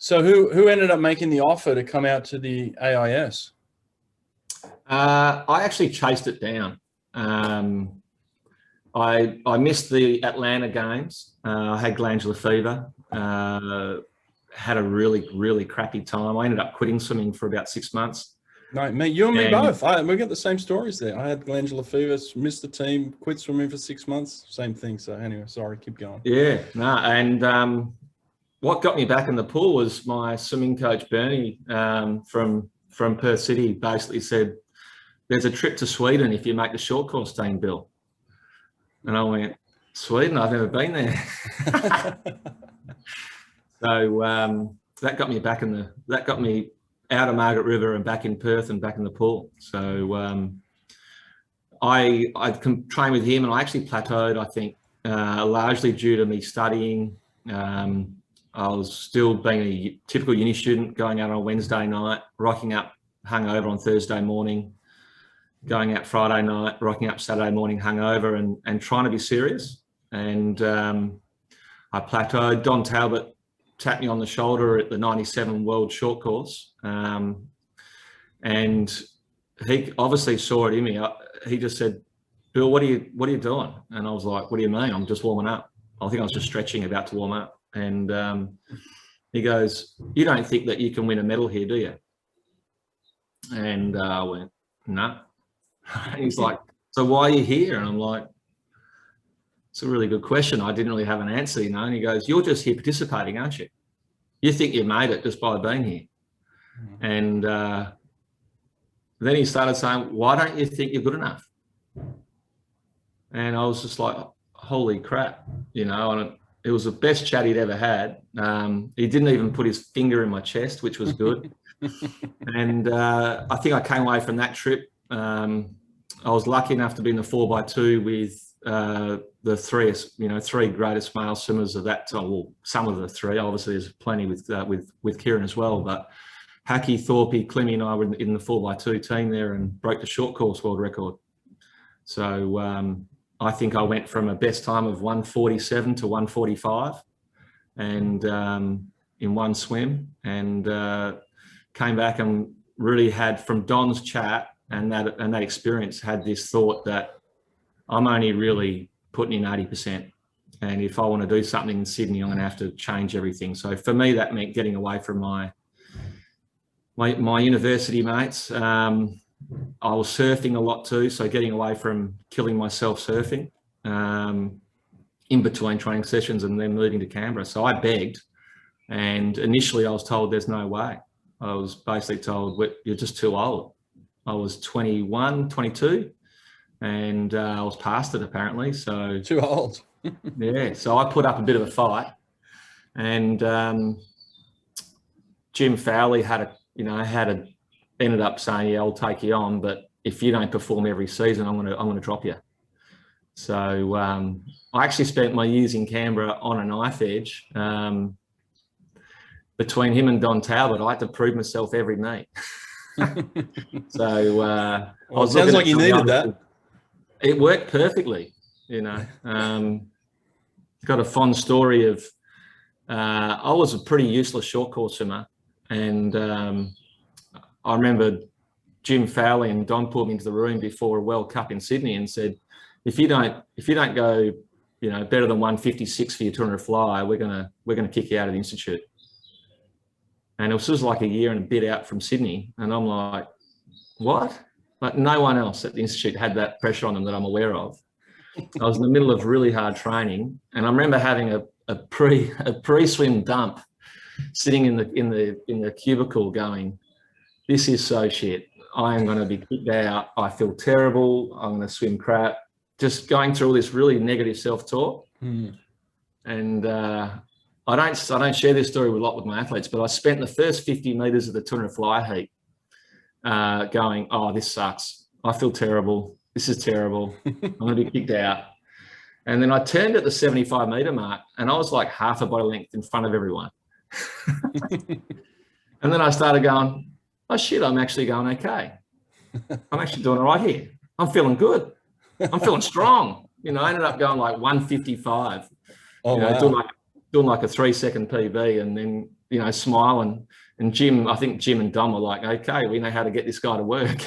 So who ended up making the offer to come out to the AIS? I actually chased it down. I missed the Atlanta games. I had glandular fever. Had a really crappy time. I ended up quitting swimming for about 6 months. No, mate, you and me both. We got the same stories there. I had glandular fever, missed the team, quit swimming for 6 months. Same thing. So anyway, sorry, keep going. Yeah, no, and what got me back in the pool was my swimming coach Bernie from Perth City. Basically said, "There's a trip to Sweden if you make the short course team, Bill." And I went, "Sweden? I've never been there." So that got me back that got me out of Margaret River and back in Perth and back in the pool. So I trained with him, and I actually plateaued, I think, largely due to me studying. I was still being a typical uni student, going out on a Wednesday night, rocking up hungover on Thursday morning, going out Friday night, rocking up Saturday morning hungover, and trying to be serious. And I plateaued. Don Talbot tapped me on the shoulder at the 97 World Short Course. And he obviously saw it in me. He just said, "Bill, what are you doing?" And I was like, "What do you mean? I'm just warming up." I think I was just stretching, about to warm up. And he goes, "You don't think that you can win a medal here, do you?" And I went, "No." And he's like, "So why are you here?" And I'm like, "It's a really good question. I didn't really have an answer, you know." And he goes, "You're just here participating, aren't you? You think you made it just by being here." And then he started saying, "Why don't you think you're good enough?" And I was just like, holy crap, you know. And it was the best chat he'd ever had. He didn't even put his finger in my chest, which was good. And I think I came away from that trip. I was lucky enough to be in the 4x2 with the three greatest male swimmers of that time. Well, some of the three, obviously there's plenty with Kieran as well, but Hacky, Thorpe, Clemmy and I were in the 4x2 team there and broke the short course world record. So I think I went from a best time of 147 to 145 and in one swim, and came back and really had, from Don's chat and that experience, had this thought that I'm only really putting in 80%. And if I want to do something in Sydney, I'm going to have to change everything. So for me, that meant getting away from my university mates. I was surfing a lot too, so getting away from killing myself surfing in between training sessions and then moving to Canberra. So I begged, and initially I was told there's no way. I was basically told, "You're just too old." I was 21, 22, and I was past it apparently. So too old. Yeah, so I put up a bit of a fight, and Jim Fowley ended up saying, "Yeah, I'll take you on, but if you don't perform every season, I'm gonna drop you." So I actually spent my years in Canberra on a knife edge. Between him and Don Talbot, I had to prove myself every meet. So well, it sounds like you needed that. It worked perfectly, you know. Got a fond story of I was a pretty useless short course swimmer, and I remember Jim Fowley and Don pulled me into the room before a World Cup in Sydney and said, if you don't go, you know, better than 156 for your 200 fly, we're gonna kick you out of the institute. And it was just like a year and a bit out from Sydney, and I'm like, what? Like, no one else at the institute had that pressure on them that I'm aware of. I was in the middle of really hard training, and I remember having a pre-swim dump, sitting in the cubicle, going, "This is so shit. I am going to be kicked out. I feel terrible. I'm going to swim crap." Just going through all this really negative self-talk. And I don't share this story a lot with my athletes, but I spent the first 50 meters of the 200 fly heat going, "Oh, this sucks. I feel terrible. This is terrible. I'm going to be kicked out." And then I turned at the 75 meter mark, and I was like half a body length in front of everyone. And then I started going, "Oh shit, I'm actually going okay. I'm actually doing all right here. I'm feeling good. I'm feeling strong." You know, I ended up going like 155. Oh, you know, wow. doing like doing like a 3-second PB, and then, you know, smiling. And Jim, I think Jim and Dom are like, okay, we know how to get this guy to work.